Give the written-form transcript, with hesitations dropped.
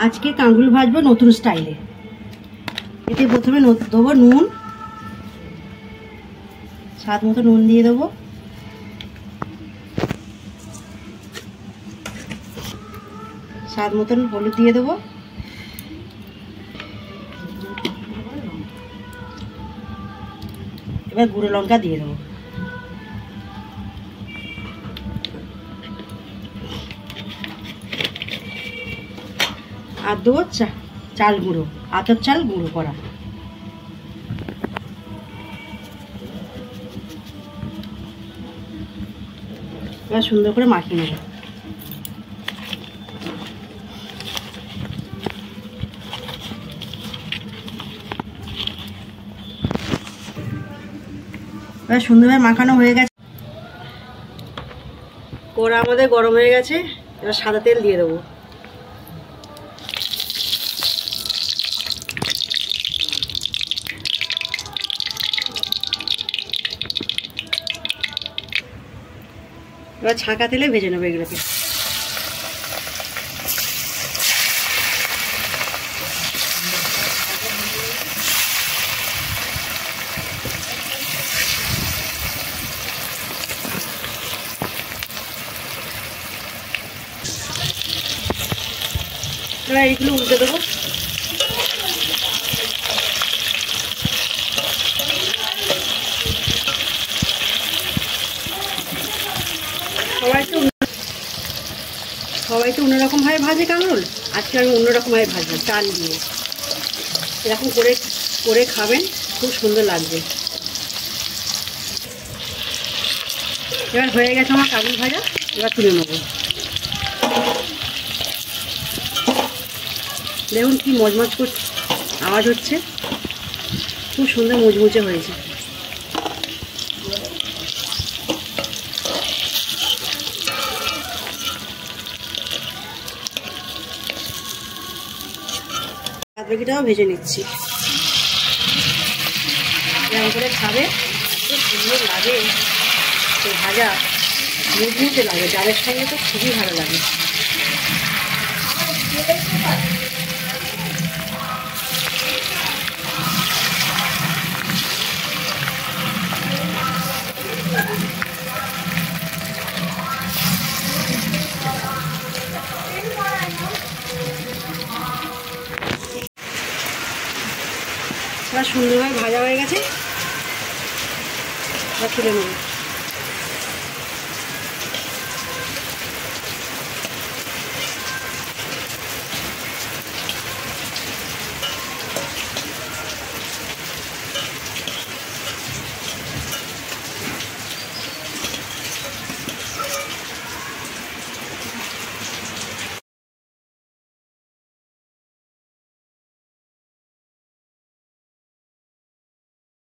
আজকে কাঁকরোল ভাজবো নতুন স্টাইলে। এতে প্রথমে দেবো নুন, স্বাদ মতো নুন দিয়ে দেবো। স্বাদ মতন হলুদ দিয়ে দেবো। এবার গুঁড়ো লঙ্কা দিয়ে দেবো। আর দেবো চাল গুঁড়ো, আতপ চাল গুঁড়ো করা। এবার সুন্দর করে মাখিয়ে নেব। এবার সুন্দরভাবে মাখানো হয়ে গেছে। কড়া আমাদের গরম হয়ে গেছে। এবার সাদা তেল দিয়ে দেবো। এবার ছাঁকা তেলে ভেজে নেবো এগুলোকে। এবার এইগুলো উল্টে দেবো। সবাই তো অন্যরকমভাবে ভাজে কাঁকরোল, আজকে আমি অন্যরকমভাবে ভাজবো চাল দিয়ে। এরকম করে করে খাবেন, খুব সুন্দর লাগবে। এবার হয়ে গেছে আমার কাঁকরোল ভাজা। এবার তুলে নেব। দেখুন কি মজমজ করছে, আওয়াজ হচ্ছে, খুব সুন্দর মুচমুচে হয়েছে। বাকিটাও ভেজে নিচ্ছি। এরকম করে খাবে, খুব সুন্দর লাগে। তো ভাজা মুচমুচে লাগে, ডালের সঙ্গে তো খুবই ভালো লাগে। সুন্দরভাবে ভাজা হয়ে গেছে। তুলে নেব।